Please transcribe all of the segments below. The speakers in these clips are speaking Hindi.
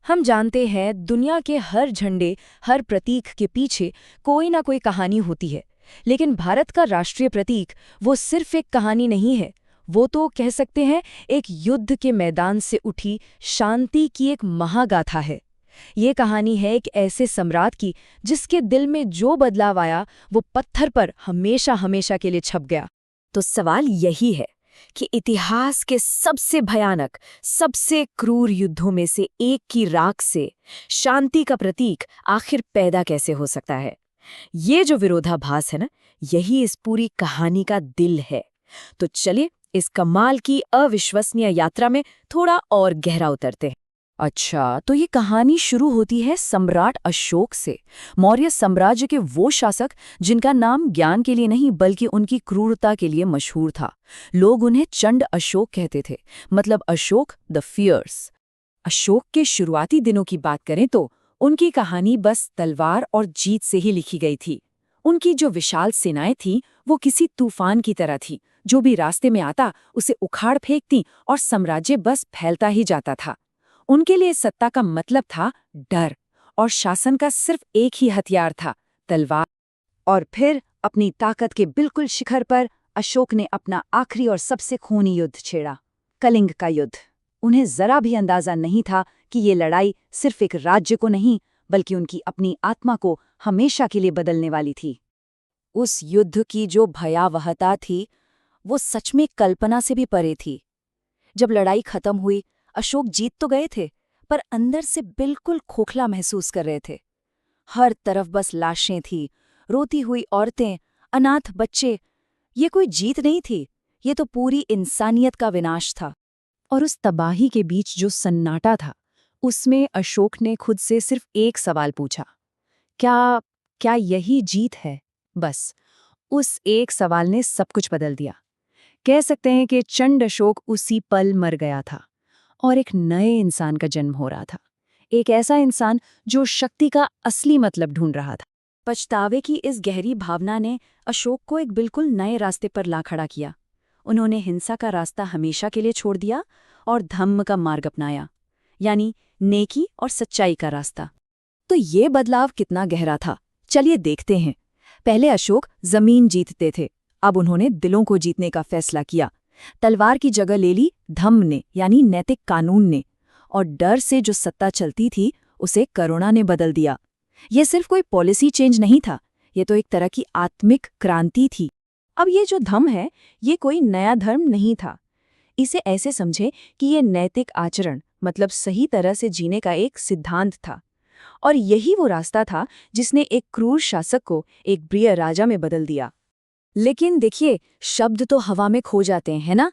हम जानते हैं दुनिया के हर झंडे, हर प्रतीक के पीछे कोई ना कोई कहानी होती है। लेकिन भारत का राष्ट्रीय प्रतीक वो सिर्फ एक कहानी नहीं है। वो तो कह सकते हैं एक युद्ध के मैदान से उठी शांति की एक महागाथा है। ये कहानी है एक ऐसे सम्राट की जिसके दिल में जो बदलाव आया वो पत्थर पर हमेशा हमेशा के लिए छप गया। तो सवाल यही है कि इतिहास के सबसे भयानक, सबसे क्रूर युद्धों में से एक की राख से शांति का प्रतीक आखिर पैदा कैसे हो सकता है। ये जो विरोधाभास है ना, यही इस पूरी कहानी का दिल है। तो चलिए इस कमाल की अविश्वसनीय यात्रा में थोड़ा और गहरा उतरते हैं। अच्छा, तो ये कहानी शुरू होती है सम्राट अशोक से, मौर्य साम्राज्य के वो शासक जिनका नाम ज्ञान के लिए नहीं बल्कि उनकी क्रूरता के लिए मशहूर था। लोग उन्हें चंड अशोक कहते थे, मतलब अशोक द फियर्स। अशोक के शुरुआती दिनों की बात करें तो उनकी कहानी बस तलवार और जीत से ही लिखी गई थी। उनकी जो विशाल सेनाएं थीं, वो किसी तूफान की तरह थी, जो भी रास्ते में आता उसे उखाड़ फेंकती और साम्राज्य बस फैलता ही जाता था। उनके लिए सत्ता का मतलब था डर, और शासन का सिर्फ एक ही हथियार था, तलवार। और फिर अपनी ताकत के बिल्कुल शिखर पर अशोक ने अपना आखिरी और सबसे खूनी युद्ध छेड़ा, कलिंग का युद्ध। उन्हें जरा भी अंदाजा नहीं था कि ये लड़ाई सिर्फ एक राज्य को नहीं बल्कि उनकी अपनी आत्मा को हमेशा के लिए बदलने वाली थी। उस युद्ध की जो भयावहता थी वो सच में कल्पना से भी परे थी। जब लड़ाई खत्म हुई, अशोक जीत तो गए थे, पर अंदर से बिल्कुल खोखला महसूस कर रहे थे। हर तरफ बस लाशें थी, रोती हुई औरतें, अनाथ बच्चे। ये कोई जीत नहीं थी, ये तो पूरी इंसानियत का विनाश था। और उस तबाही के बीच जो सन्नाटा था, उसमें अशोक ने खुद से सिर्फ एक सवाल पूछा, क्या क्या यही जीत है? बस उस एक सवाल ने सब कुछ बदल दिया। कह सकते हैं कि चंड अशोक उसी पल मर गया था और एक नए इंसान का जन्म हो रहा था। एक ऐसा इंसान जो शक्ति का असली मतलब ढूंढ रहा था। पछतावे की इस गहरी भावना ने अशोक को एक बिल्कुल नए रास्ते पर ला खड़ा किया। उन्होंने हिंसा का रास्ता हमेशा के लिए छोड़ दिया और धम्म का मार्ग अपनाया, यानी नेकी और सच्चाई का रास्ता। तो ये बदलाव कितना गहरा था, चलिए देखते हैं। पहले अशोक जमीन जीतते थे, अब उन्होंने दिलों को जीतने का फैसला किया। तलवार की जगह ले ली धम्म ने, यानी नैतिक कानून ने, और डर से जो सत्ता चलती थी उसे करुणा ने बदल दिया। ये सिर्फ कोई पॉलिसी चेंज नहीं था, ये तो एक तरह की आत्मिक क्रांति थी। अब ये जो धम्म है, ये कोई नया धर्म नहीं था। इसे ऐसे समझे कि ये नैतिक आचरण, मतलब सही तरह से जीने का एक सिद्धांत था। और यही वो रास्ता था जिसने एक क्रूर शासक को एक प्रिय राजा में बदल दिया। लेकिन देखिए, शब्द तो हवा में खो जाते हैं ना।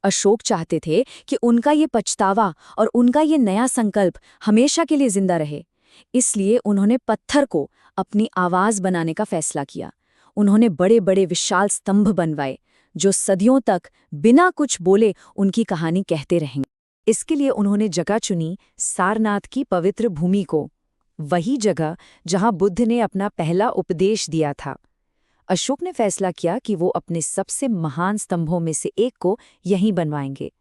अशोक चाहते थे कि उनका ये पछतावा और उनका ये नया संकल्प हमेशा के लिए जिंदा रहे। इसलिए उन्होंने पत्थर को अपनी आवाज बनाने का फैसला किया। उन्होंने बड़े बड़े विशाल स्तंभ बनवाए जो सदियों तक बिना कुछ बोले उनकी कहानी कहते रहेंगे। इसके लिए उन्होंने जगह चुनी सारनाथ की पवित्र भूमि को, वही जगह जहां बुद्ध ने अपना पहला उपदेश दिया था। अशोक ने फैसला किया कि वो अपने सबसे महान स्तंभों में से एक को यहीं बनवाएंगे।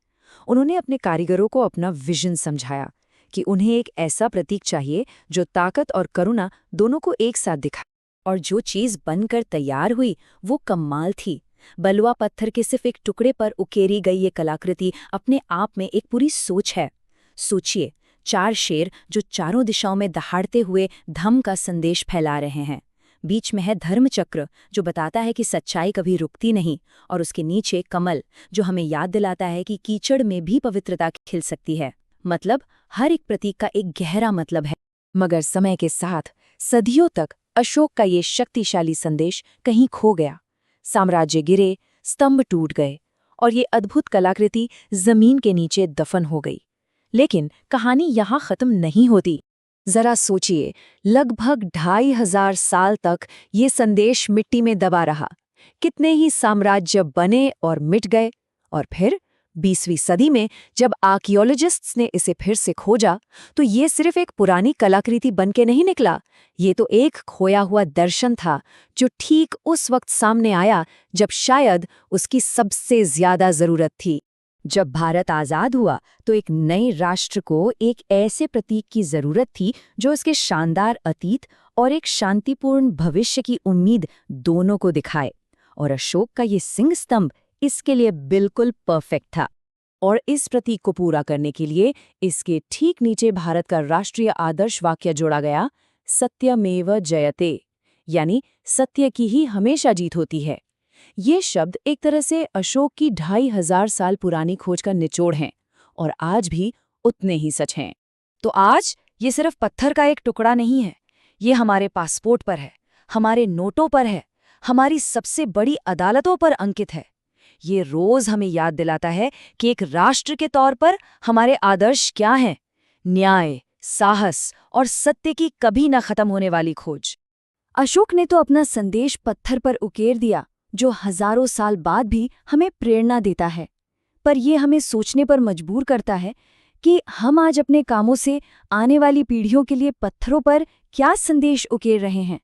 उन्होंने अपने कारीगरों को अपना विजन समझाया कि उन्हें एक ऐसा प्रतीक चाहिए जो ताकत और करुणा दोनों को एक साथ दिखाए। और जो चीज़ बनकर तैयार हुई वो कमाल थी। बलुआ पत्थर के सिर्फ एक टुकड़े पर उकेरी गई ये कलाकृति अपने आप में एक पूरी सोच है। सोचिए, 4 शेर जो चारों दिशाओं में दहाड़ते हुए धम्म का संदेश फैला रहे हैं। बीच में है धर्मचक्र जो बताता है कि सच्चाई कभी रुकती नहीं, और उसके नीचे कमल जो हमें याद दिलाता है कि कीचड़ में भी पवित्रता खिल सकती है। मतलब हर एक प्रतीक का एक गहरा मतलब है। मगर समय के साथ सदियों तक अशोक का ये शक्तिशाली संदेश कहीं खो गया। साम्राज्य गिरे, स्तंभ टूट गए और ये अद्भुत कलाकृति जमीन के नीचे दफन हो गई। लेकिन कहानी यहाँ खत्म नहीं होती। जरा सोचिए, लगभग 2500 साल तक ये संदेश मिट्टी में दबा रहा। कितने ही साम्राज्य बने और मिट गए। और फिर 20वीं सदी में जब आर्कियोलॉजिस्ट्स ने इसे फिर से खोजा, तो ये सिर्फ एक पुरानी कलाकृति बनके नहीं निकला। ये तो एक खोया हुआ दर्शन था जो ठीक उस वक्त सामने आया जब शायद उसकी सबसे ज्यादा जरूरत थी। जब भारत आज़ाद हुआ तो एक नए राष्ट्र को एक ऐसे प्रतीक की ज़रूरत थी जो इसके शानदार अतीत और एक शांतिपूर्ण भविष्य की उम्मीद दोनों को दिखाए। और अशोक का ये सिंह स्तंभ इसके लिए बिल्कुल परफेक्ट था। और इस प्रतीक को पूरा करने के लिए इसके ठीक नीचे भारत का राष्ट्रीय आदर्श वाक्य जोड़ा गया, सत्यमेव जयते, यानी सत्य की ही हमेशा जीत होती है। ये शब्द एक तरह से अशोक की 2500 साल पुरानी खोज का निचोड़ हैं और आज भी उतने ही सच हैं। तो आज ये सिर्फ पत्थर का एक टुकड़ा नहीं है, ये हमारे पासपोर्ट पर है, हमारे नोटों पर है, हमारी सबसे बड़ी अदालतों पर अंकित है। ये रोज हमें याद दिलाता है कि एक राष्ट्र के तौर पर हमारे आदर्श क्या हैं: न्याय, साहस और सत्य की कभी न खत्म होने वाली खोज। अशोक ने तो अपना संदेश पत्थर पर उकेर दिया, जो हजारों साल बाद भी हमें प्रेरणा देता है। पर यह हमें सोचने पर मजबूर करता है कि हम आज अपने कामों से आने वाली पीढ़ियों के लिए पत्थरों पर क्या संदेश उकेर रहे हैं।